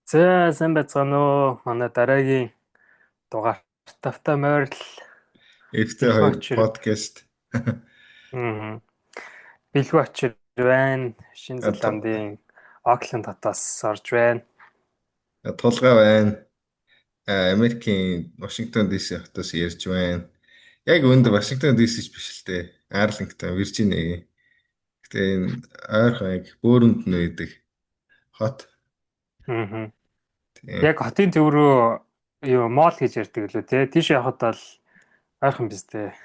За сайн байцгаана уу? Манай дараагийн дугаар тавтай морил бэлгүй FT2 очир. подкаст Мм. Бэлгүй очир байна. Шинэ тул- Зеландын Окленд хотоос орж байна. тулгаа байна. Америкийн Вашингтон DC хотоос ярьж байна. Яг үүнд Вашингтон DC ч биш л дээ. Арлингтон, Виржиниагийн. Гэтэ энэ ойрхон яг бөөрөнд нь байдаг хот. Мм. Тийм. Яг хотын төв рүү юу мол гэж ярьдаг лөө те. Тийш явахад бол ойрхон биз дээ.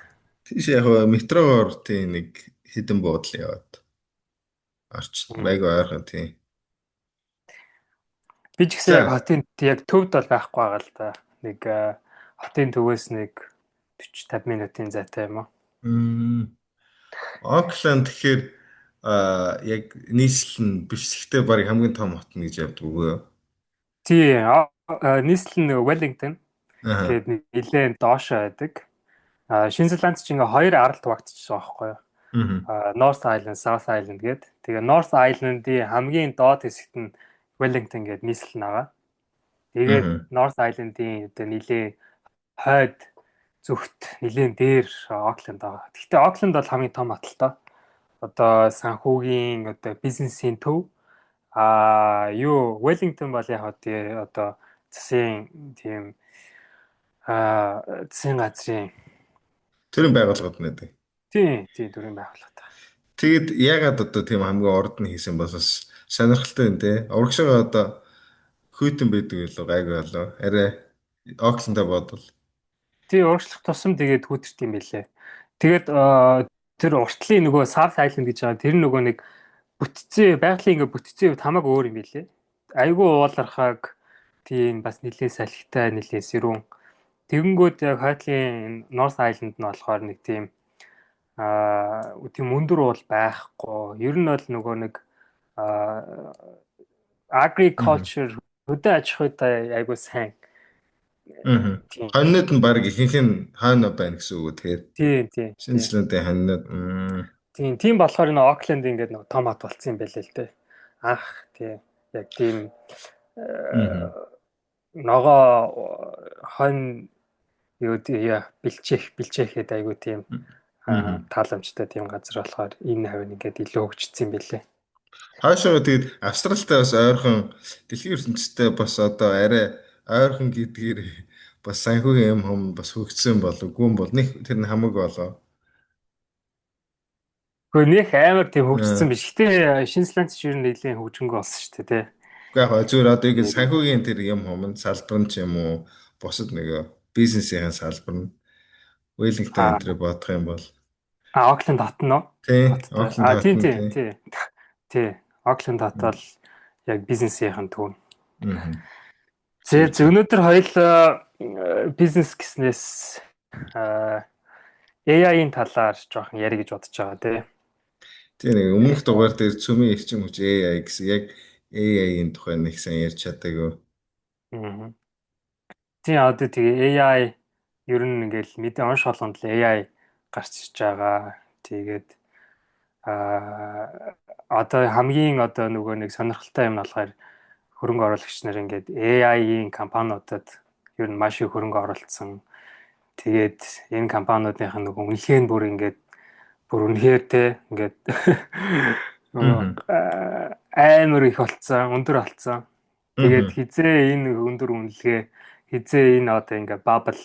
Тийш яг метрогоор тийм нэг хідэн буудал яваад орчин. Мм. Байг ойрхон тийм. Би ч гэсэн яг За. хотын яг төвд бол байхгүй байгаа л да. Нэг хотын төвөөс нэг 40 50 минутын зайтай юм уу? Окленд тэгэхээр яг нийслэл нь бишсэгтэй баг хамгийн том хот нь гэж явдаг үгүй юу? Тий, нийслэл нь Wellington. Аа. Тэгээд нэлээд доошоо байдаг. Шинэ Зеланд ч ингээ хоёр арал хуваагдчихсан байхгүй юу? Аа. North Island, South Island гээд. Тэгээ North Island-ийн хамгийн доод хэсэгт нь Wellington гээд нийслэл байгаа. Тэгээд Аа. North Island-ийн одоо нилийн хойд зүгт нилийн дээр Auckland байгаа. Гэхдээ Auckland бол хамгийн том хот л доо. Одоо санхүүгийн одоо бизнесийн төв. Юу Wellington бол яг одоо засгийн тийм засгийн газрын Төрийн байгууллагууд нэдэг. тийм төрийн байгууллага. Тэгэд ягаад одоо тийм хамгийн урд нь хийсэн бол бас сонирхолтой юм те. Урагшаага одоо хүйтэн байдаг билүү гайгүй болоо. Арай Окленда бодвол. Тийм урагшлах тусам тэгээд хүүтэрт юм билээ. Тэгээд тэр уртлын нөгөө South Island гэж байгаа тэр нөгөө нэг бүтцээ байгалийн ингээ бүтцийн хувьд хамаагүй өөр юм билээ. Айгүй уулархаг тийм бас нэлийн салхитай нэлийн сэрүүн. Тэгэнгүүт яг хойтлын North Island нь болохоор нэг тийм тийм өндөр уул байхгүй. Ер нь бол нөгөө нэг agriculture хөдөө аж ахуйтай айгүй сайн. Аа. Тийм Хоньнод нь баг ихэнх нь хойно байна гэсэн үг үү тэгэхээр. тийм тийм. Шинжлэлийн хоньнод. Тийм болохоор энэ Окленд ингээд нэг том хот болцсон юм байлээ л дээ. Анх тийм яг тийм Аа. ногоо хонь юу бэлчээхэд айгүй тийм Аа. тааламжтай тийм газар болохоор энэ хавь ингээд илүү хөгжсөн юм байлээ. Хаашаа тэгээд Австралитай бас ойрхон дэлхийн ертөнцтэй бас одоо арай ойрхон гэдгээр бас санхүүгийн юм хам бас хөгжсөн болов уу гүн бол нэг тэр нь хамаагүй болоо. Гэхдээ нөх амар тийм хөгжсөн Аа. биш. Гэтэ Шинзланд ч ер нь нэлийн хөгжингөө болсон шүү дээ тий. Гэхдээ яг зүгээр одоо ингэ санхүүгийн тэр юм хам салбар нь ч юм уу бусад нэг бизнесийн салбар нь Wellington А энтрээ бодох юм бол Окленд хот нь уу? тий Хоттой. Окленд хот Тийм нь тийм тий. тий. Тий. Окленд хот бол яг бизнесийн төв. Аа. Өнөөдөр хоёул бизнес гэснээс AI-ийн талаар жоохон ярих гэж бодож байгаа тий. Тэгээ нэг өмнөх дугаар дээр цөмийн эрчим хүч AI гэсэн яг AI-ийн тухай нэг сайн ярьж чадаагүй. Аа. Тийм одоо тэгээ AI ер нь ингээл мэдээ онш болгонд л AI гарч ирж байгаа. Тэгээд одоо хамгийн одоо нөгөө нэг сонирхолтой юм нь болохоор хөрөнгө оруулагч нар ингээд AI-ийн компаниудад ер нь маш их хөрөнгө оруулсан. Тэгээд энэ компаниудынх нь нөгөө үнэлгээ нь бүр үнэхээр те ингээд Аа. амар их болцсон, өндөр болцсон. Тэгээд Аа. хизээ энэ өндөр үнэлгээ хизээ энэ одоо ингээд бабл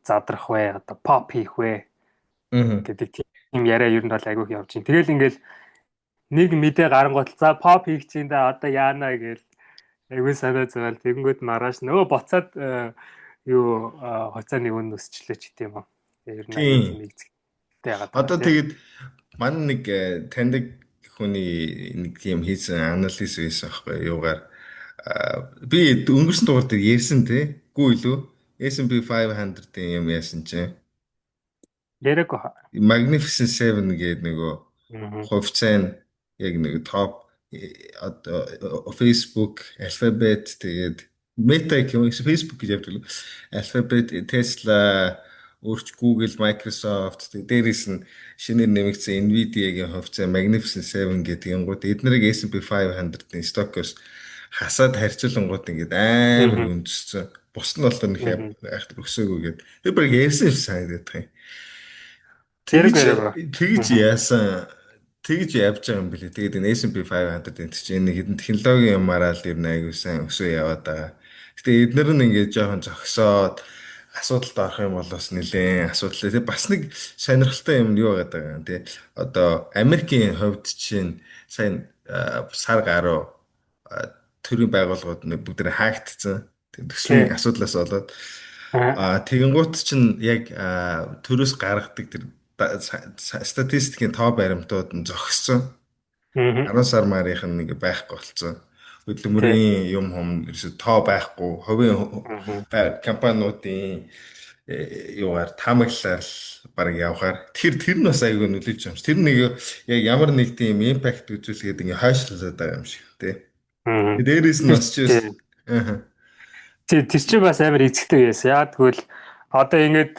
задрах вэ, одоо pop хийх вэ Аа. гэдэг тийм яриа ер нь бол айгүйх явж байна. Тэгэл ингээд нэг мэдээ гарангуут за pop хийх чинь да одоо яана гээл айгүй санаа зовол тэгэнгүүт маргааш нөгөө боцоод юу хоцооны үн өсчлөө ч гэдэм юм. Ер нь айгүй тийм Тийм. ихтэй яагаад байгаа Одоо тийм. тэгээд манай нэг таньдаг хүний нэг тийм хийсэн анализ байсан аахгүй юугаар би өнгөрсөн дугаар дээр ярьсан тий. Гүү илүү S&P 500-ийн юм яасан чинь Яриаггүй. Magnificent Seven гэдэг нөгөө Аа. хувьцаа нь яг нэг топ одоо Facebook, Alphabet тэгээд Meta гэх юм Facebook гэж явдаг л Alphabet, Tesla, өөрч Google, Microsoft тэгээд дээрээс нь шинээр нэмэгдсэн Nvidia-гийн хувьцаа Magnificent Seven гэдэг юм гоо эднэрийг S&P 500-ийн стокоос хасаад харьцуулангууд ингээд амар Мгм. өндөссөн. Бус нь болохоор нэг Мгм. айхтар өсөөгөө гээд. Тэр баг ярьсан юм санагдаад байгаа юм. Яриг Тэгж яриг. тэгж Мгм. яасан тэгж явж байгаа юм билээ. Тэгээд энэ S&P 500 энэ чинь нэг хэдэн технологийн юмараа л ер нь аягүй сайн өсөө яваад байгаа. Гэтэ эднэр нь ингээд жоохон зогсоод асуудалд орох юм бол бас нэлээд асуудалтай. Тэг бас нэг сонирхолтой юм юу байгаа даа тий. Одоо Америкийн хувьд чинь сайн сар гаруй төрийн байгууллагууд бүгд хаагдцсан. Тэг төсвийн Тий. асуудлаас болоод Аа. тэгэнгუут чинь яг төрөөс гаргадаг тэр статистикийн тоо баримтууд нь зогссон. Мгм. 10 сар марийнх нь ингээ байхгүй болцсон. Тий. Хөдөлмөрийн юм ерөөсө тоо байхгүй. Хувийн Мгм. компаниудын юугаар таамаглалаар л баг явхаар. Тэр нь бас айгүй нөлөөж байгаа юм шиг. Тэр нэг яг ямар нэг тийм импакт үзүүлгээд ингээ хойшлуулад байгаа юм шиг тий. Мгм. Дээрээс нь Тэр бас чи бас тий. Тэр чинь бас амар эцэгтэй байсан. Яа тэгвэл одоо ингээд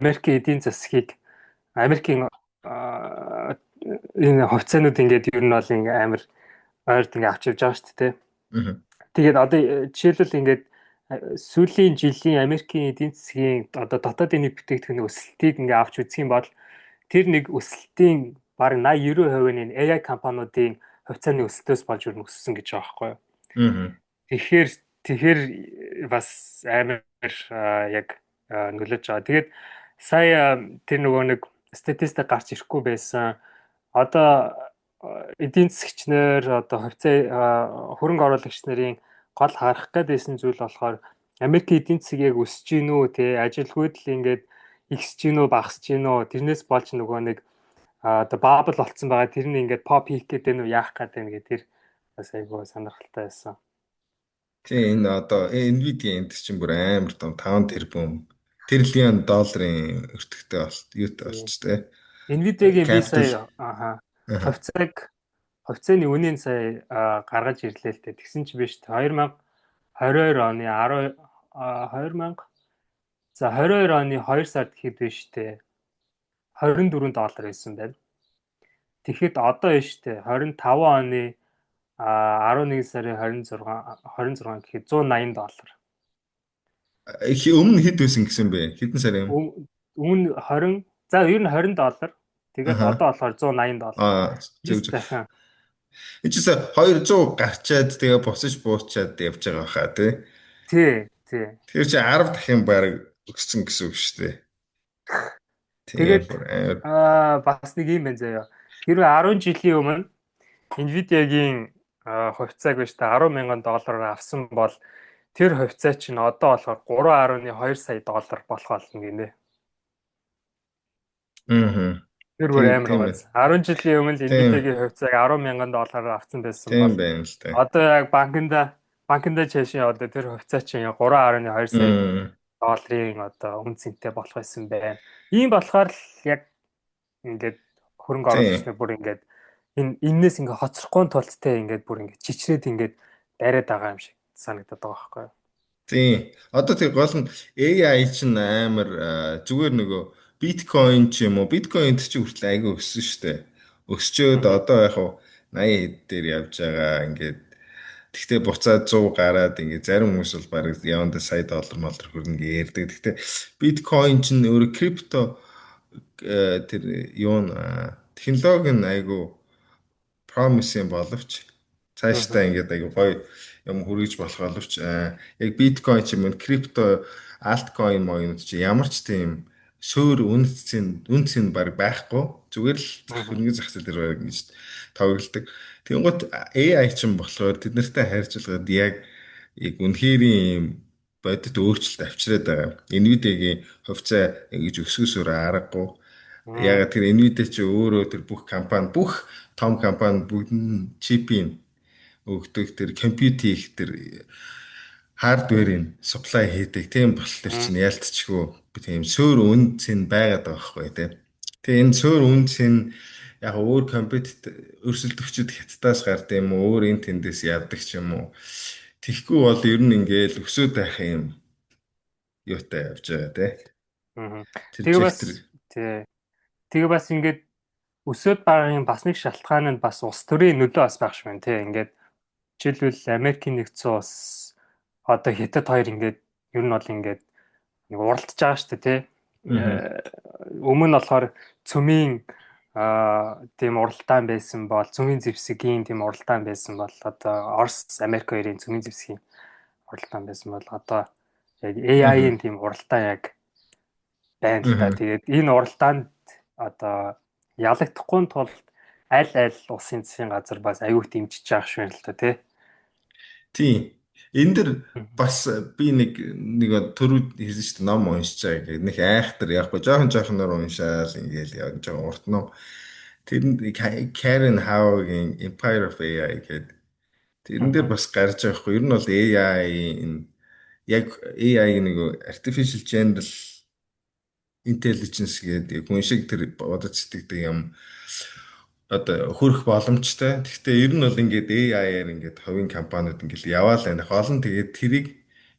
Америкийн эдийн засгийг Америкийн энэ хувьцаанууд ингээд ер нь бол ингээд амар ойрд ингээд авч явж байгаа шүү дээ. аха. Тэгээд одоо жишээлбэл ингээд сүүлийн жилийн Америкийн эдийн засгийн одоо дотоодын нэг бүтээгдэхүүний өсөлтийг ингээд авч үзэх юм бол тэр нэг өсөлтийн бараг 80-90% нь AI компаниудын хувьцааны өсөлтөөс болж өөр өссөн гэж байгаа байхгүй юу? Аха. Тэгэхээр тэгэхээр бас амар яг нөлөөж байгаа. Тэгээд сая тэр нөгөө нэг статистик гарч ирэхгүй байсан. Одоо эдийн засгчнэр одоо хөрөнгө оруулагч нарын гол харах гэдсэн зүйл болохоор Америк эдийн засаг яг өсөж гин үү те ажилгүйд л ингээд ихсэж гин үү багасж гин үү тэрнээс болж нөгөө нэг одоо бабл болцсон байгаа тэр нь ингээд pop хийх гэдэг нь яах гэдэг нь тэр бас айгүй сонирхолтой байсан. Тэгээ энэ одоо Nvidia энд чинь бүр амар том 5 тэрбум триллион долларын өртөгтэй юутай болцтой. Nvidia-гийн би Capital. сая Аха. хувьцааны үнийн сая гаргаж ирлээ л дээ. Тэгсэн чи биш 2022 оны 10 2000 за 22 оны 2 сард хэд биш дээ. $24 байсан байна. Тэгэхэд одоо биш дээ. 25 оны 11 сарын 26 гэхэд $180. Өмнө хэд байсан гэсэн бэ? Хэдэн сар юм? Өмнө 20 за ер нь $20. Тэгээд Аха. одоо болохоор $180. Зөв 9 зөв. дахин. Энэ чинь 200 гарчаад тэгээ босож буучаад явж байгаа хаа тий. Тий, тий. Тэр чинь 10 дахин баг өссөн гэсэн үг шүү дээ. Тийм Тэгээд бүр амар. бас нэг юм байна заяа. Хэрвээ 10 жилийн өмнө Nvidia-гийн хувьцааг биш та $10,000 авсан бол тэр хувьцаа чинь одоо болохоор $3.2 сая болох болно гинэ. Аха. Тэр бүр Тийм амар тийм байна. байгааз. 10 жилийн өмнө Тийм Nvidia-гийн хувьцааг $10,000 авсан байсан бол тийм байна л та. одоо яг банкнда чашаа одоо тэр хувьцаа чинь 3.2 сая долларын одоо үн цэнтэй болох байсан байна. Ийм болохоор л яг ингээд хөрөнгө оруулагч Тийм. нар бүр ингээд энээс ингээд хоцрохгүй тулд те ингээд бүр ингээд чичрээд ингээд бариад байгаа юм шиг санагдаад байгаа байхгүй юу? Тийм. Одоо тэг гол нь AI чинь амар зүгээр нөгөө биткойн ч юм уу. Биткойнд чи хүртэл айгүй өссөн шүү дээ. Өсчөөд Аа. одоо яг хав 80 хэд дээр явж байгаа. Ингээд тэгтээ буцаад 100 гараад ингээд зарим хүмүүс бол баг явандаа сая доллар молдор хүрнэ гэж ярьдаг. Тэгтээ биткойн чинь өөр крипто тэр юу н технологи нь айгүй promising боловч Аа. цаашдаа ингээд аягүй гоё юм хүргэж болох боловч яг биткойн ч юм уу крипто альткойн моёнууд чи ямар ч тийм суур үнцэн баг байхгүй зүгээр л Аа. хөрөнгө зах зээл дээр баг гэж тоглолдог. Тэнгуут AI ч юм болохоор тэд нартай харьцуулахад яг үнэхэрийн бодит өөрчлөлт авчираад байгаа. Nvidia-гийн хувьцаа ингэж өсгөөсөөр аргагүй. Аа. Яг тэр Nvidia чи өөрөө тэр бүх том компани бүгд нь чипийн өгдөг тэр компьютер их тэр хардверийн supply хийдэг тийм болохоор Аа. чинь ялцчихгүй тийм суур үн цэн байгаад байгаа байхгүй тийм. Тэгээ энэ суур үн цэн яг өөр компьютер өрсөлдөгчд хятадаас гард юм уу өөр энэ тэндээс явдаг ч юм уу. Тэгхгүй бол ер нь ингээл өсөд байх юм юутай явж байгаа тийм. Аа. Тэр Тэгээ бас вектор. тий. Тэгээ бас ингээд өсөд байгаагийн бас нэг шалтгаан нь бас улс төрийн нөлөө бас байх шиг байна тий. Ингээд жишээлбэл Америкийн нэгдсэн улс одоо Хятад хоёр ингээд ер нь бол ингээд нэг уралдаж байгаа шүү дээ тий. Мгм. Өмнө нь болохоор цөмийн тийм уралдаан байсан бол цөмийн зэвсгийн тийм уралдаан байсан бол одоо Орос Америк хоёрын цөмийн зэвсгийн уралдаан байсан бол одоо яг AI-ийн Мгм. тийм уралдаан яг байна л да. Мгм. Тэгээд энэ уралдаанд одоо ялагдахгүй тулд аль аль улсын засгийн газар бас аюул дэмжиж байгаа шүү юм л та тий. Тийм. Энэ дэр Мгм. бас би нэг төрүүд хэлсэн шүү дээ ном уншиж байгаа гэх нэг айхтар яахгүй жоохон уншаал ингээл яг жоохон урт ном. Тэр Karen Howe-гийн Empire of AI гэдэг тэрэн дээр Мгм. бас гарч байгаа хгүй. Ер нь бол AI энэ яг AI нэг artificial general intelligence гэдэг хүн шиг тэр бодож сэтгэдэг юм одоо хөрөх боломжтой. Гэхдээ ер нь бол ингээд AI-аар ингээд хувийн компаниуд ингээд яваал байх. Олон тэгээд тэрийг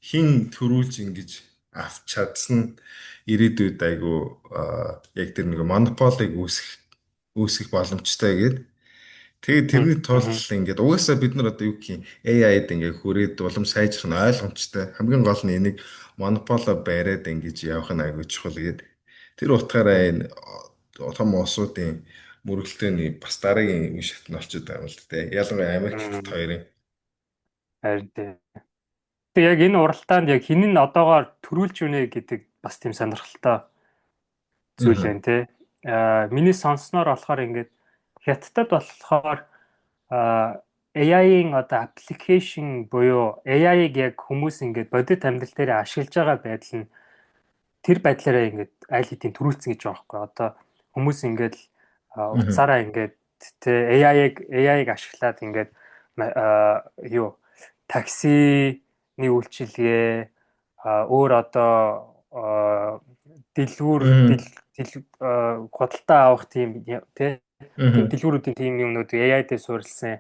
хин төрүүлж ингэж авч чадсан нь ирээдүйд айгу яг тэр нэг монополийг үүсгэх боломжтой гэдэг. Тэгээд тэрний тулд Мгм. ингээд угаасаа бид нар одоо юу гэх юм AI-д ингээд хүрээд улам сайжрах нь ойлгомжтой. Хамгийн гол нь энийг монополо бариад ингэж явах нь айгүй чухал гэдэг. Тэр утгаараа Мгм. энэ том улсуудын мөрөгөлтөөний бас дараагийн үе шат нь болчиход байгаа юм л дээ. Ялангуяа Америк Хятад Мгм. хоёрын. Харин тий. Тэг яг энэ уралдаанд яг хин нь одоогоор төрүүлж өгнө гэдэг бас тийм сонирхолтой зүйл Аа. байна тий. Миний сонссноор болохоор ингээд Хятадд болохоор AI-ийн одоо аппликейшн буюу AI-ыг яг хүмүүс ингээд бодит амьдрал дээр ашиглаж байгаа байдал нь тэр байдлаараа ингээд аль хэдийн төрүүлсэн гэж байгаа байхгүй. Одоо хүмүүс ингээд Аа. утсаараа ингээд тэ AI-ыг ашиглаад ингээд юу таксины үйлчилгээ өөр одоо дэлгүүр Аа. худалдаа авах тийм тэ тийм Аа. дэлгүүрүүдийн тийм юмнууд AI дээр суурилсан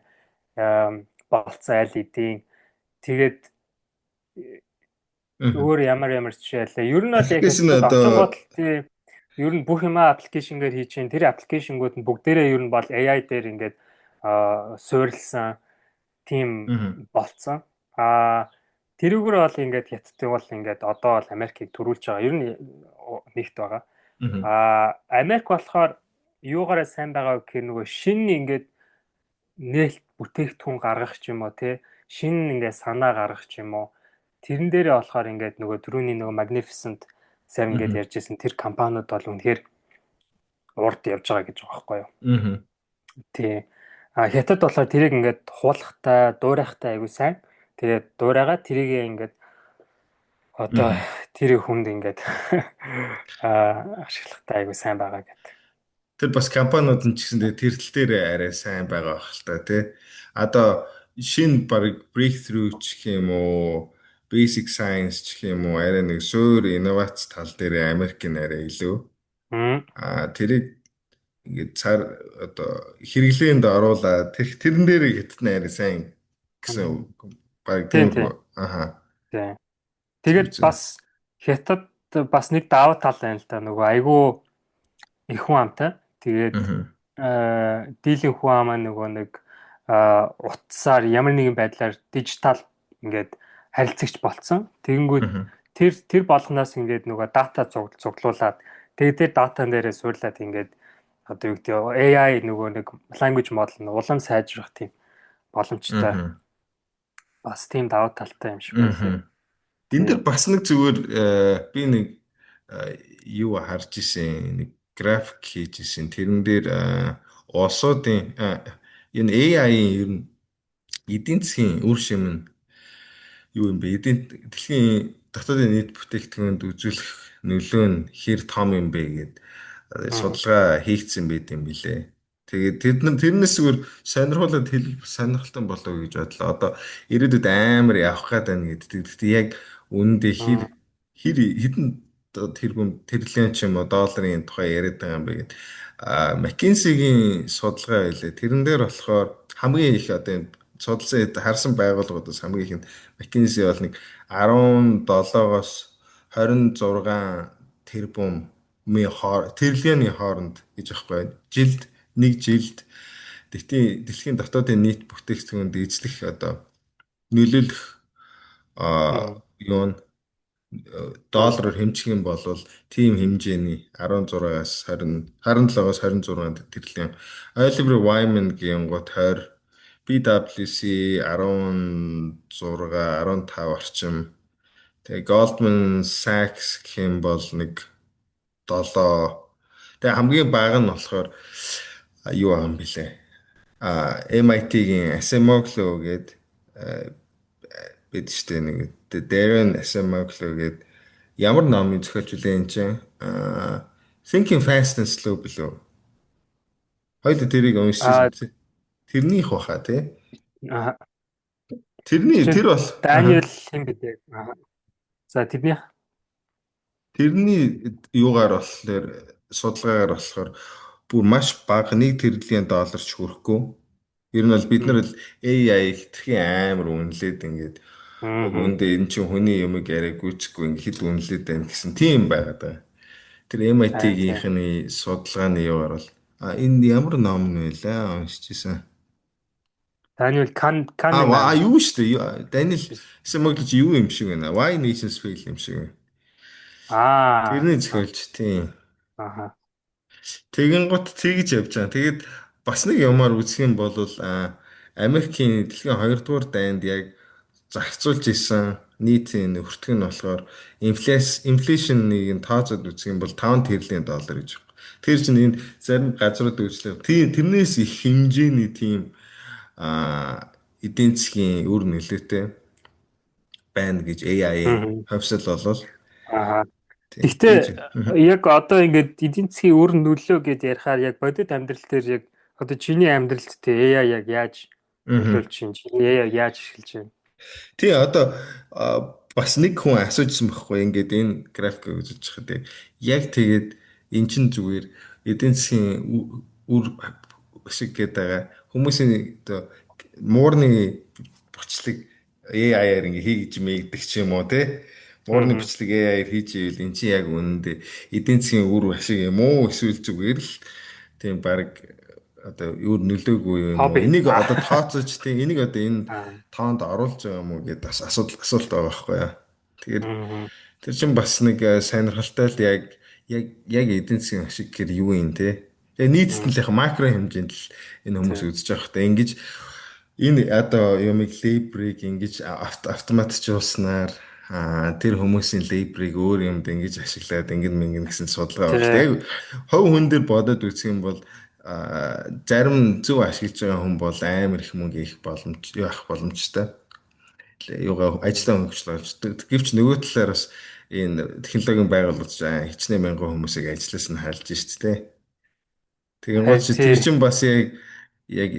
болцсон аль хэдийн тэгээд Аа. өөр ямар жишээлээ. Ер нь бол яг Аппликейшн хятадд очингууд одоо тийм ер нь бүх юмаа аппликейшнгээр хийж чинь тэр аппликейшнгууд нь бүгдээрээ ер нь бол AI дээр ингээд суурилсан тийм аа. болцсон. Тэрүүгээр бол ингээд хятадын бол ингээд одоо бол Америкийг төрүүлж байгаа. Ер нь нэгт байгаа. Аа. Америк болохоор юугаараа сайн байгаа вэ гэхээр нөгөө шинэ ингээд нээлт бүтээгдэхүүн гаргах ч юм уу тий шинэ ингээд санаа гаргах ч юм уу тэрэн дээрээ болохоор ингээд нөгөө түрүүний нөгөө Magnificent Seven гэдээ ярьжсэн тэр компаниуд бол үнэхээр урд явж байгаа гэж байгаа байхгүй юу. Аа. Тий. Хятад болохоор тэрийг ингээд хуулахтай, дуурайхтай айгуу сайн. Тэгээд дуурайгаа тэрийг ингээд одоо Аа. тэр хүнд ингээд ашиглахтай айгуу сайн байгаа гэдэг. Тэр бас компаниуд нь ч гэсэн тэр тал дээр арай сайн байгаа бах л та тий. Одоо шинэ баг breakthrough ч гэх юм уу, basic science ч гэх юм уу, арай нэг суур инновац тал дээр Америкийн арай илүү. Мм. Тэрийг ингээд цаар одоо хэрэглээнд оруулаад тэрэн дээр хятад найраа сайн гэсэн баг Тийм тийм тийм. үү. Аха. Тийм. Зүг Тэгээд зүг. бас Хятад бас нэг давуу тал байна л да. Нөгөө айгүй их хүн амтай. Тэгээд Аха. дийлэн хүн амаа нөгөө нэг утсаар ямар нэгэн байдлаар дижитал ингээд харилцагч болцсон. Тэгэнгүүт Аха. тэр болгоноос ингээд нөгөө дата цуглуулад тэгээд тэр датан дээрээ суурлаад ингээд одоо юу гэдэг AI нөгөө нэг language model нь улам сайжрах тийм боломжтой Аха. бас тийм давуу талтай юм шиг байлээ. Аха. Энд дэр Тийм. бас нэг зүгээр би нэг юу харж исэн нэг график хийж исэн. Тэрэн дээр улсуудын энэ AI-ийн ер нь эдийн засгийн үр шим нь юу юм бэ? Дэлхийн дотоодын нийт бүтээгдэхүүнд үзүүлэх нөлөө нь хэр том юм бэ гэд Мгм. судалгаа хийгдсэн байт юм билэ. Тэгээд тэрнээс зүгээр сонирхолтой сонирхолтой болов уу гэж бодлоо. Одоо ирээдүйд амар явах гээд байна гэдэг. Гэхдээ яг үнэндээ Мгм. хэдэн тэрбум тэрлэн ч юм уу долларын тухай яриад байгаа юм бэ гэдэг. McKinsey-гийн судалгаа байлээ. Тэрэн дээр болохоор хамгийн их одоо энэ судалсан харсан байгууллагуудаас хамгийн их нь McKinsey бол нэг 17-оос 26 триллионы хооронд гэж аахгүй жилд нэг жилд дэлхийн дотоодын нийт бүтээгдэхүүнд эзлэх одоо нөлөөлөх Мгм. юу нь Бол доллараар хэмжих юм бол тийм хэмжээний 16-аас 20 27-аас 26 тэрлийн Oliver Wyman-гийн гот 20 PwC 16 15 орчим. Тэгээ Goldman Sachs гэх юм бол нэг 7. Тэгээ хамгийн бага нь болохоор юу байгаа юм бэлээ. MIT-гийн Acemoglu гээд бид штэ нэг Darren Acemoglu гээд ямар номын зохиолч үлээ энэ чинь Thinking Fast and Slow билүү. Хоёул тэрийг уншиж а үзье. Тэрнийх баха тий. а, Тэр чинь бол Даниэл хин гэдэг. За тэдний тэрний юугаар болохоор судалгаагаар болохоор бүр маш бага $1 триллион хүрэхгүй. Ер нь бол бид нар л AI хэтэрхий амар үнэлээд ингээд мгм. үүндээ энэ чинь хүний юмыг яриаг гүйцэхгүй ингээд үнэлээд байна гэсэн тийм байгаад байгаа. Тэр Харин тийм. MIT-ийнхний судалгааны юугаар бол энэ ямар ном нь вэ лээ уншижсэн. Даниэл Канеман Юу штэ Даниэл биш. Симоглич юу юм шиг байна. Why Nations Fail юм шиг байна. Тэрний Аа. зохиолч тийм. Аха. Тэгэн гут тэгж явж байгаа. Тэгээд бас нэг юмар үзэх юм бол Америкийн дэлхийн 2 дугаар дайнд яг зарцуулж исэн нийтийн өртөг нь болохоор инфляшнийг нь тооцоод үзэх юм бол 5 тэрлийн доллар гэж байна. Тэр чинь энэ зарим газрууд үйлчлэг тэрнээс их хэмжээний тийм эдийн засгийн үр нөлөөтэй байна гэж AI-ийн Мгм. хувьсал болол Аа. тийм Гэхдээ тэгж. яг одоо ингээд эдийн засгийн үр нөлөө гэж ярихаар яг бодит амьдрал дээр яг одоо чиний амьдралд те AI яг яаж Аа. нөлөөлж чинь чиний AI яаж ашиглаж байна? Тий одоо бас нэг хүн асуужсан байхгүй ингээд энэ графикыг үзэж байгаа тий. Яг тэгээд эн чин зүгээр эдийн засгийн үр шиг гээд байгаа хүмүүсийн одоо муурны бочлыг AI-аар ингээ хийж мэйгдэг ч юм уу тий. Муурны Мгм. бичлэг AI-аар хийж ивэл эн чинь яг үнэндээ эдийн засгийн үр ашиг юм уу эсвэл зүгээр л тийм баг одоо юу нөлөөгүй юм уу? Хобби. Энийг одоо тооцож тийм энийг одоо энэ Аа. тоонд оруулж байгаа юм уу гэдээ бас асуулт байгаа байхгүй юу. Тэгэхээр Мгм. тэр чинь бас нэг сонирхолтой л яг эдийн засгийн ашиг гэхэр юу юм те. Тэгээ нийтд Мгм. нь л яг макро хэмжээнд л энэ хүмүүс Тэг. үзэж байгаа хэрэгтэй. Ингэж энэ одоо юмыг лейбрийг ингэж автоматжуулснаар тэр хүмүүсийн лейбрийг өөр юмд ингэж ашиглаад ингэн мэнгэн гэсэн судалгаа байна. Тэг. Яг хувь хүн дээр бодоод үзэх юм бол зарим зөв ашиглаж байгаа хүн бол амар их мөнгө их явах боломжтой. Юугаа ажлаа хөгжил олж. Гэвч нөгөө талаар бас энэ технологийн байгууллагч хичнээн мянган хүмүүсийг ажлаас нь халж шít те. Тэгэн гол Харин чи тэр тий. чин бас яг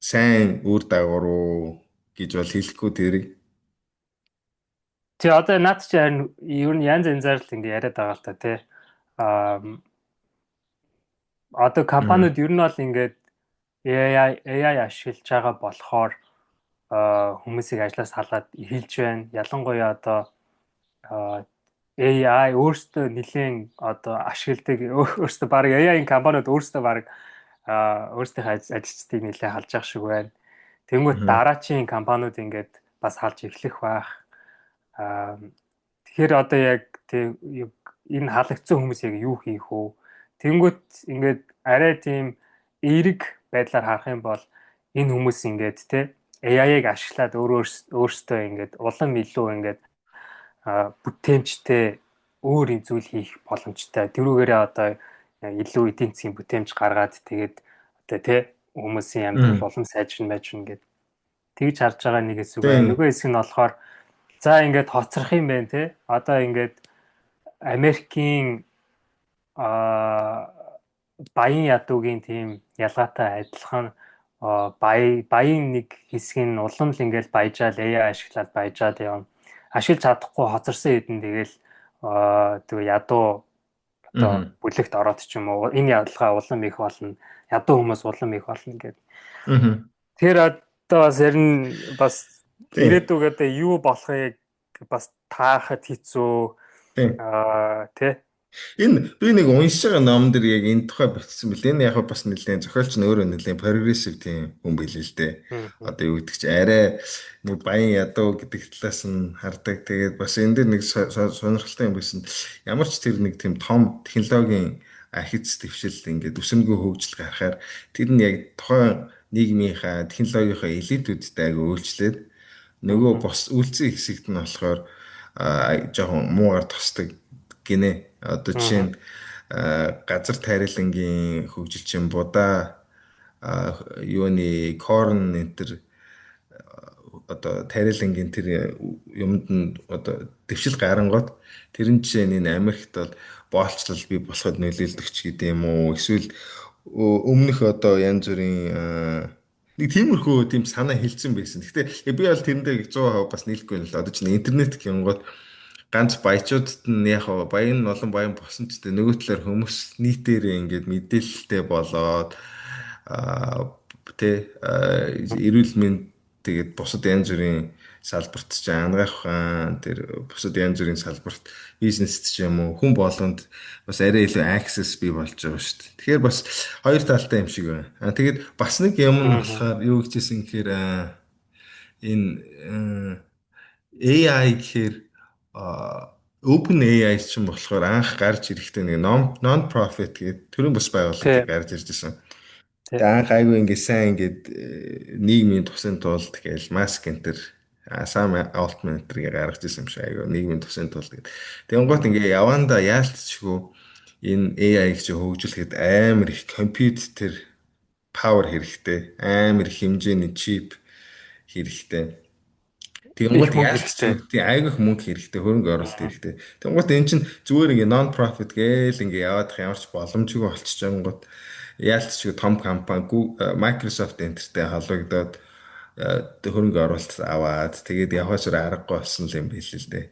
сайн үр дагавар уу гэж бол хэлэхгүй тэрийг. Тий одоо наад чи харин ер нь янз янзаар л ингэ яриад байгаа л та тий. Аа одоо Мгм. компаниуд ер нь бол ингээд AI ашиглаж байгаа болохоор хүмүүсийг ажлаас халаад эхэлж байна. Ялангуяа одоо а, AI өөрсдөө нэлээд одоо ашигладаг өөрсдөө баг AI-ийн компаниуд өөрсдөө баг өөрсдийнхөө ажилчдыг нэлээд халж ах шиг байна. Тэнгүүт Мгм. дараачийн компаниуд ингээд бас халж эхлэх байх. Аа, тэгэхээр одоо яг энэ халагдсан хүмүүс яг юу хийх вэ? Тэнгүүт ингээд арай тийм эерэг байдлаар харах юм бол энэ хүмүүс ингээд те AI-ыг ашиглаад өөрөөсөө ингээд улам илүү ингээд бүтээмжтэй өөр юм зүйл хийх боломжтой. Тэрүүгээрээ одоо илүү эдийн засгийн бүтээмж гаргаад тэгээд одоо тий хүмүүсийн амьдрал Мгм. улам сайжирна гэд тэгж харж байгаа нэг хэсэг байна. Тийм. Нөгөө хэсэг нь болохоор за ингээд хоцрох юм байна тий. Одоо ингээд Америкийн баян ядуугийн тийм ялгаатай адилхан баян нэг хэсэг нь улам л ингээд баяжаал AI ашиглаад баяжаад явна. Ашиглаж чадахгүй хоцорсон хэдэн тэгэл тэгээ ядуу одоо Мгм. бүлэгт ороод ч юм уу энэ ялгаа улам их болно. Ядуу хүмүүс улам их болно гэдэг. Мгм. Тэр одоо бас ярин бас Тийм. ирээдүг одоо юу болохыг бас таахад хэцүү Тийм. тий. Энэ би нэг уншиж байгаа ном дэр яг энэ тухай бичсэн бэл энэ яг бас нэлээд зохиолч нь өөрөө нэлээд прогрессив тийм хүн билээ л дээ. Мгм. Одоо юу гэдэг чи арай нэг баян ядуу гэдэг талаас нь хардаг. Тэгээд бас энэ дэр нэг сонирхолтой юм байсан. Ямар ч тэр нэг тийм том технологийн архиц дэвшил ингээд өсөмгөө хөгжил гарахаар тэр нь яг тухайн нийгмийнхаа технологийнхаа элитүүдтэй аяга үйлчлээд нөгөө Мгм. бос үлцэн хэсэгт нь болохоор жоохон муугар тосдог гинэ. Одоо жишээ Мгм. нь газар тариалангийн хөгжилчин будаа юуны корн энэ төр одоо тариалангийн тэр юмд нь одоо дэвшил гарангууд тэрэн жишээ нь энэ Америкт бол боолчлол бий болоход нөлөөлдөг ч гэдэм юм уу эсвэл өмнөх одоо янз бүрийн нэг тиймэрхүү тийм санаа хэлсэн байсан. Гэхдээ би бол тэрэндээ 100% бас нийлэхгүй юм л одоо чинь интернет гингод ганц баячуудад нь яг хаа баян нь олон баян болсон ч гэдэг нөгөө талаар хүмүүс нийтээрээ ингээд мэдээлэлтэй болоод аа эрүүл мэнд тэгээд бусад янз бүрийн салбарт ч ангаах ухаан тэр бусад янз бүрийн салбарт бизнест ч юм уу хүн болгонд бас арай илүү access бий болж байгаа шүү дээ. Тэгэхээр бас хоёр талтай юм шиг байна. Тэгээд бас нэг юм нь Мгм. болохоор юу гэжсэн гэхээр энэ AI гэхээр Open AI ч юм болохоор анх гарч ирэхдээ нэг non profit гэдэг төрийн бас байгууллага Тэ. гарч ирж байсан. Тэ. Тэгээ анх айгүй ингээд сайн ингээд нийгмийн тусын тулд гээл маск энтер Сам Алтман энтергээ гаргаж ирсэн юм шиг айгүй нийгмийн тусын тулд гэдэг. Тэгэнгუთ Мгм. ингээд яванда яалтчгүй энэ AI-г чи хөгжүүлэхэд амар их компьютер power хэрэгтэй, амар их хэмжээний чип хэрэгтэй. Их Тэнгуут мөнгө яалтчгүй хэрэгтэй. тий айгүйх мөнгө хэрэгтэй, хөрөнгө оруулалт Мгм. хэрэгтэй. Тэнгуут эн чинь зүгээр ингээ нон профит гээл ингээ яваадах ямар ч боломжгүй болчихж байгангууд яалтчгүй том компани Microsoft энтертэй холбогдоод хөрөнгө оруулалт аваад тэгээд явахаас аргагүй болсон юм биш л дээ.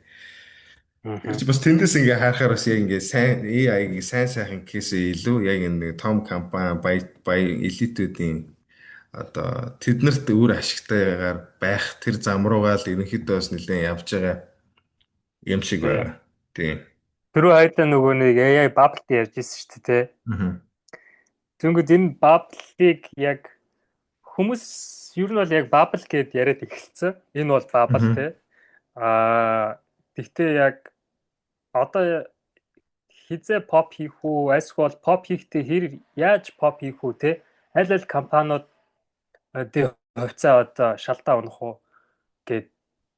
Тэр Мгм. чинь бас тэндээс ингээ харахаар бас яг ингээ сайн AI-г сайн сайхан кейсээ илүү яг энэ том компани баян элитүүдийн одоо тэднэрт үр ашигтайгаар байх тэр зам руугаа л ерөнхийдөө бас нэлээд явж байгаа юм шиг Тэ. байна. Тийм. Түрүү хайдлаа нөгөө нэг AI bubble ярьж ирсэн шүү дээ. Аа. Зөнгөд энэ bubble-ыг яг хүмүүс ер нь бол яг bubble гэд яриад эхэлсэн. Энэ бол bubble Аа. те. Тэгтээ яг одоо хизээ pop хийх үү, эсвэл pop хийхдээ яаж pop хийх үү те. Аль аль компаниуд тэг хувьцаа одоо шалдаа унах уу гэд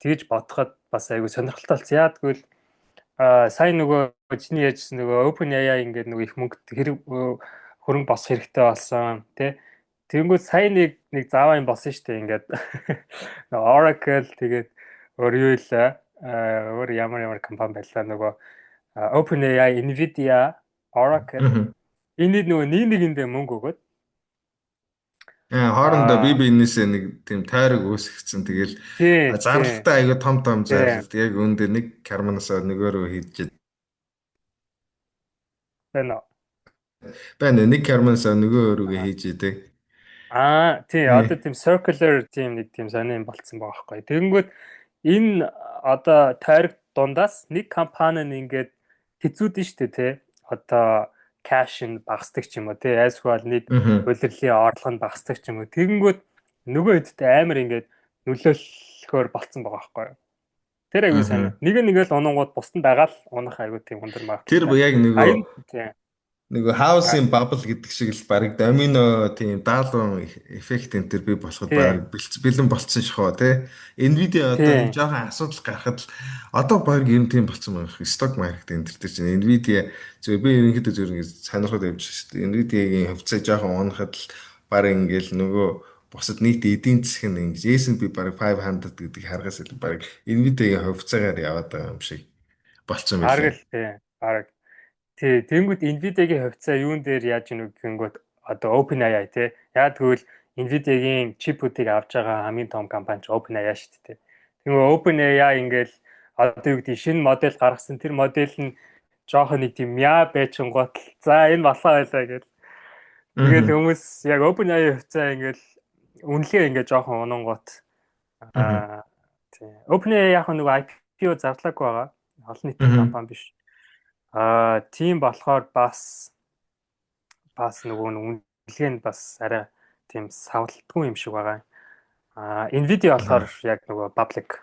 тэгж бодоход бас айгүй сонирхолтой болсон. Яа тэгвэл сайн нөгөө чиний ярьжсэн нөгөө OpenAI ингээд нөгөө их мөнгө хэрэг хөрөнгө босох хэрэгтэй болсон тий. Тэнгүүд сайн нэг зааваа юм болсон шүү дээ ингээд Oracle тэгээд өөр юу илээ өөр ямар компани байлаа нөгөө OpenAI, Nvidia, Oracle энэ нөгөө нэгэндээ мөнгө өгөөд Хоорондоо бие аа биенээсээ нэг тийм тойрог үүсгэсэн. Тэгэл тий тий зарлалтай айгүй том том тий зарлалт яг үүндээ нэг карманасаа нөгөө рүү хийж байна. байна. Нэг карманасаа нөгөө рүүгээ хийж идэг. Тий одоо тийм circular тийм нэг тийм сони юм болцсон байгаа байхгүй. Тэгэнгүүт энэ одоо тойрог дундаас нэг компани нь ингээд хэцүүдэн штэ тий. Одоо cash нь багасдаг ч юм уу тий. Эсвэл нэг Аа. улирлын орлого нь багасдаг ч юм уу. Тэгэнгүүт нөгөө хэдтэй амар ингээд нөлөөлөхөөр болцсон байгаа байхгүй. Тэр аягүй Аа. сайн. Нэг л унгууд бусдын дагаал унах аягүй тийм өндөр Тэр магадлалтай. яг Аян нөгөө тий. нөгөө хаусийн бабл гэдэг шиг л баг домино тийм даалгавар эффект энэ төр бий болоход Тий. баг бэлэн болцсон шахоо тий. Nvidia одоо нэг Тий. жоохон асуудал гарахад л одоо баг юм тийм болцсон байх. Stock market энэ төр чинь Nvidia зөв би ерөнхийдөө зөв ингэ сонирхоод явж шүү дээ. Nvidia-гийн хөвцөө жоохон унахад л баг ингээл нөгөө бусад нийт эдийн засаг нь ингэж S&P баг 500 гэдэг харгаас л баг Nvidia-гийн хөвцөөгаар яваад байгаа юм шиг болцсон Бараг байлээ. л тий. Бараг. Тий, тэнгууд Nvidia-гийн хувьцаа юун дээр яаж ийнү гэнгүүт одоо OpenAI тий. Яа тэгвэл Nvidia-гийн чипүүдийг авч байгаа хамгийн том компани ч OpenAI шүү дээ. Тэнгүү OpenAI ингээл одоо юу гэдэг шинэ модель гаргасан тэр модель нь жоохон нэг тийм яа байчингууд л за энэ болоо байлаа гэл. Тэгэл Аа. хүмүүс яг OpenAI хувьцаа ингээл үнэлгээ ингээд жоохон унгангууд Аа. аа тий. OpenAI яг нэг IPO зарлаагүй байгаа. Олон нийтийн Аа. компани биш. Тийм болохоор бас нөгөө нэг үнэлгээ нь бас арай тийм савлтгүй юм шиг байгаа. Nvidia болохоор Аа. яг нөгөө public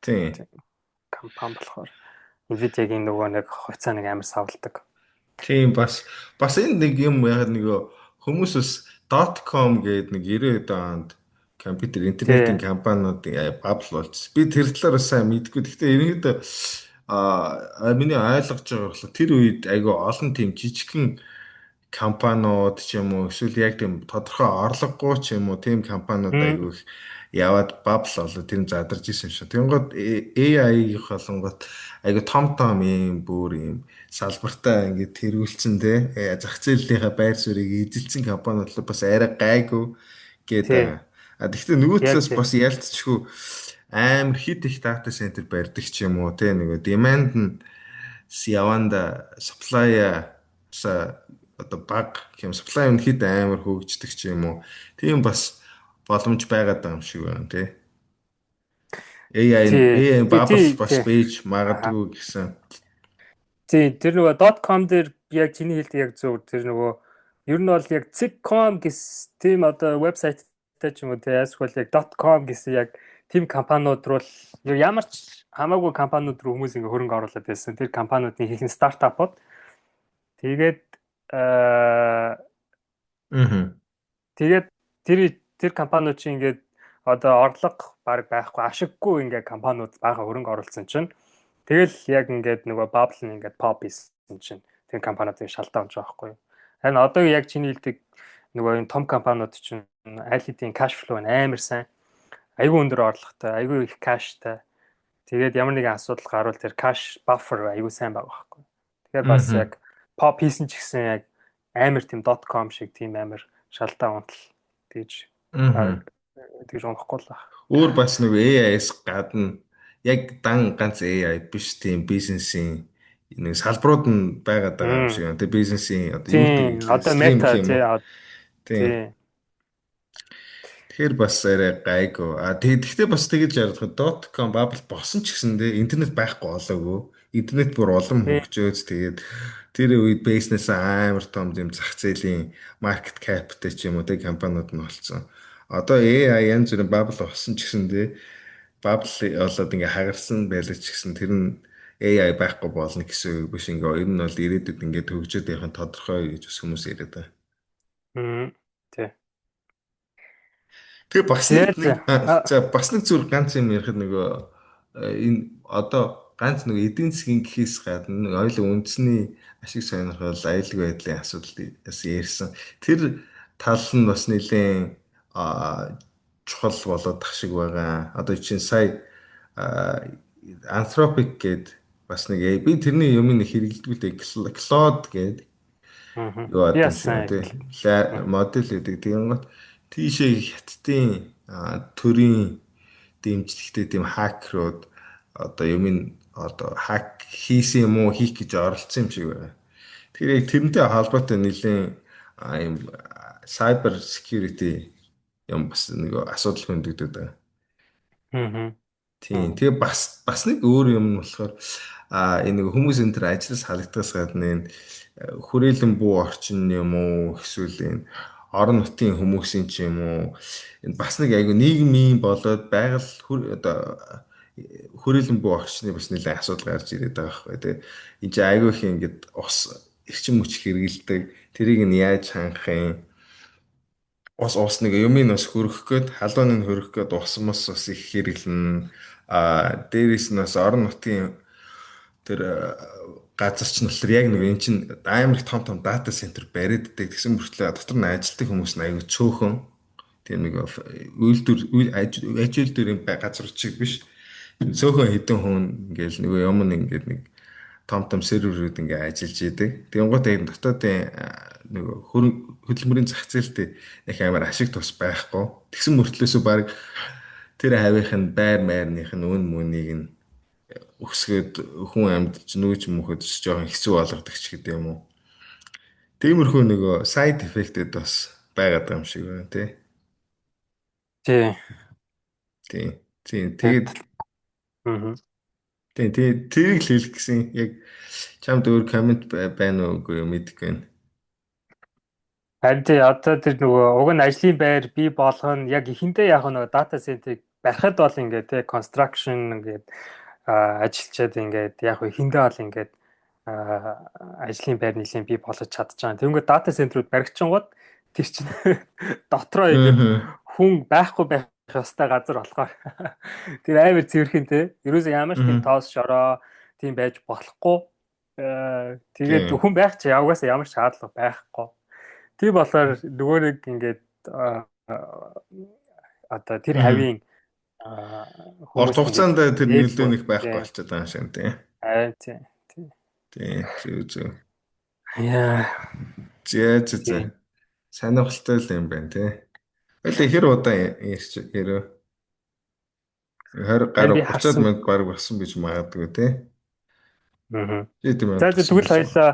Тийм. тийм компани болохоор Nvidia-гийн нөгөө нэг хувьцаа нэг амар савладаг. Тийм бас энэ нэг юм яг нөгөө хүмүүс бас .com гэдэг нэг 90-ад онд компьютер интернетийн Тий, компаниудын бабл болчихсон. Би тэр талаар бас сайн мэдгүй. Гэхдээ ерөнхийдөө миний ойлгож байгаа болохоор тэр үед айгүй олон тийм жижигхэн компаниуд ч юм уу эсвэл яг тийм тодорхой орлогогүй ч юм уу тийм компаниуд айгүй их яваад бабл болоод тэр нь задарч исэн шүү. Тэнгод AI-ийн холонгот айгүй том юм бүр юм салбартаа ингээд тэргүүлсэн те зах зээлийнхаа байр суурийг эзэлсэн компаниуд л бас арай гайгүй гээд тий, байгаа. Тэгэхдээ нөгөө яг талаас тий. бас ялцчихгүй амар хит их дата центр барьдаг ч юм уу те нөгөө demand нь яванда supply-а одоо баг юм supply нь хэд амар хөгждөг ч юм уу. Тийм бас боломж байгаад байгаа юм шиг байна тий. Тий. AI Тий, бабл тий, бас тий. бэж Аха. магадгүй гэсэн. Тий, тэр нөгөө .com дээр яг чиний хэлдэг яг зөв. Тэр нөгөө ер нь бол яг .com гэс тийм одоо вебсайттай ч юм уу тий эсвэл яг .com гэсэн яг тийм компаниуд руу л ямар ч хамаагүй компаниуд руу хүмүүс ингээ хөрөнгө оруулаад байсан. Тэр компаниудын ихэнх стартапууд тэгээд аа Аа. тэгээд тэр компаниуд чинь ингээд одоо орлого баг байхгүй ашиггүй ингээд компаниуд бага хөрөнгө оруулсан чинь тэгэл яг ингээд нөгөө bubble нь ингээд pop хийсэн чинь тэр компаниудын шалтгаан ч байхгүй юу. Харин одоо яг чиний хэлдэг нөгөө энэ том компаниуд чинь аль хэдийн cash flow нь амар сайн. Айгүй өндөр орлоготой, айгүй их cashтай. Тэгээд ямар нэгэн асуудал гарвал тэр cash buffer айгүй сайн байгаа байхгүй юу. Тэгэхээр бас Аа. яг pop хийсэн ч гэсэн яг амар тийм .com шиг тийм амар шалдаа унтал тэгж Аа. тэгж унахгүй л байна. Өөр бас нэг AI-с гадна яг ганц AI биш тийм бизнесийн нэг салбарууд нь байгаад байгаа юм шиг байна. Тэгээ бизнесийн одоо юу гэдэг Тийм, вэ? одоо Стрим гэх мета юм уу? Тийм. тий. Тэгэхээр бас арай гайгүй. Тэгэхдээ бас тэгэж ярих .com bubble босон ч гэсэндээ интернет байхгүй болоогүй. Интернет бүр улам Тий. хөгжөөд тэгээд тэр үед бизнес амар том юм зах зээлийн маркет каптай ч юм уу тэг компаниуд нь болсон. Одоо AI янз бүрийн bubble босон ч гэсэндээ bubble болоод ингээ хагарсан байлаа ч гэсэн тэр нь AI байхгүй болно гэсэн үг биш. Ингээ ер нь бол ирээдүйд ингээ хөгжөөд явах нь тодорхой гэж бас хүмүүс яриад байна. Тий. Тэгээ бас Тэгээд бас нэг зүр ганц юм ярихад нөгөө энэ одоо ганц нэг эдийн засгийн гэхээс гадна нэг оюулын үндэсний ашиг сонирхол аюулгүй байдлын асуудал бас ярьсан. Тэр тал нь бас нэлээд чухал болоод тах шиг байгаа. Одоо чинь сая Anthropic гээд бас нэг би тэрний юм нэг хэрэглэдэггүй дээ. Claude гээд юу би ад юм бас шиг сайн үү те хэлдэг. модель гэдэг тэгэнгүүт тийшээ хятадын төрийн дэмжлэгтэй тийм хакерууд одоо юм ин одоо хак хийсэн юм уу хийх гэж оролцсон юм шиг байна. Тэгэхээр яг тэрнтэй холбоотой нэлийн юм cyber security юм бас нэг асуудал хөндөгдөд байгаа. Аа. Тийм. Тэгээ бас нэг өөр юм нь болохоор энэ нэг хүмүүс энэ төр ажлаас халагдахаас гадна энэ хүрээлэн буу орчин юм уу эсвэл энэ орон нутгийн хүмүүсийн ч юм уу энэ бас нэг айгу нийгмийн болоод байгаль одоо хүрээлэн буу орчны бас нэлээд асуудал гарч ирээд байгаа байхгүй тий. Энд чинь айгу их ингээд ус эрчим хүч хэрэгэлдэг. Тэрийг нь яаж хангах юм? Ус нэг юмыг бас хөрөх гээд халуун нь хөрөх гээд ус мос бас их хэрэглэн дээрээс нь бас орон нутгийн тэр газар ч нөхөр яг нэг эн чин амар их том дата центр бариаддаг гэсэн мөртлөө дотор нь ажилтдаг хүмүүс нь аюу цөөхөн тийм нэг ажилтдаг газар чиг биш цөөхөн хэдэн хүн ингээл нэг юм ингээд нэг том серверүүд ингээ ажиллаж идэг. Тэгэнгუთ яг дотоодын нэг хөдөлмөрийн зах зээлтэй их амар ашиг тус байхгүй. Тэгсэн мөртлөөсөө баг тэр хавийнх нь байр майрных нь үн мөнийг нь өсгөөд хүн амьд нүүж мөхөд жоохон хэцүү болгодог ч гэдэг юм уу. Тиймэрхүү нөгөө сайд эффектэд бас байгаад байгаа юм шиг байна тий. Тий. Тийм. Тийм. Тэгээд Тэгээд Тийм тэрийг л хэлэх гэсэн. Яг чамд өөр коммент байна уу үгүй юу мэдэхгүй байна. Харин тий одоо тэр нөгөө уг нь ажлын байр бий болгоно яг эхэндээ яг нөгөө дата центрийг барихад бол ингээд тий construction ингээд ажиллачаад ингээд яг эхэндээ бол ингээд ажлын байр нэлийн бий болгож чадчихаан. Тэнгүүд дата центрүүд баригчингууд тэр чинь дотроо ингээд Аа. хүн байхгүй байх ёстой газар болохоор тэр амар цэвэрхэн тий. Ерөөсөө ямар ч тийм Аа. тоос шороо тийм байж болохгүй. Тэгээд Тийм. хүн байх чи явгаасаа ямар ч шаардлага байхгүй. Тийм болохоор нөгөө нэг ингээд одоо тэр Аа. хавийн Урт хүмүүст ингээд хугацаанд тэр нөлөө ээлгүй нэг байхгүй тийм болчиход байгаа юм шиг тийм. тийм тийм Тийм зөв зөв. яа Зээ. тийм Сонирхолтой л юм байна тий. Хоёлаа хэр удаа ирв? 20 энэ гаруй би 30-аад харсан. минут бараг болсон гэж магадгүй тий. Аа. 10 За минут болсон тэгвэл байсан. хоёлаа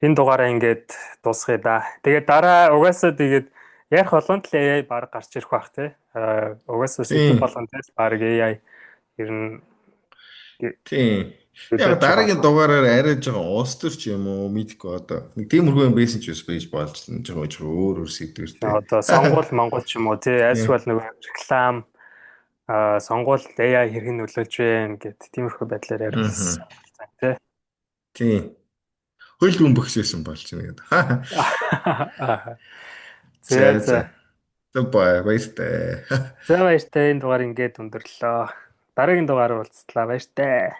энэ дугаараа ингээд дуусгая да. Тэгээд дараа угаасаа тэгээд ярих болгонд л AI баг гарч ирэх бах тий. Угаасаа сэдв Тийм. болгонд л баг AI ер нь Тийм. Яг төлөөж дараагийн байгаа. дугаараар арай жоохон устэр ч юм уу мэдгүй одоо. Нэг тиймэрхүү юм байсан ч бас байж болж жоохон өөр сэдвэртэй. Одоо сонгуул Монгол ч юм уу тий Тийм. альсвал нөгөө реклам сонгуул AI хэрхэн нөлөөлж байна гэд тиймэрхүү байдлаар ярих Аа. болсон тий. Тийм. Хөл бөмбөгсөөсөн болж байна гэдэг. За За за. за. Баяртай. За баяртай энэ дугаар ингээд өндөрлөө. Дараагийн дугаар уулзлаа баяртай.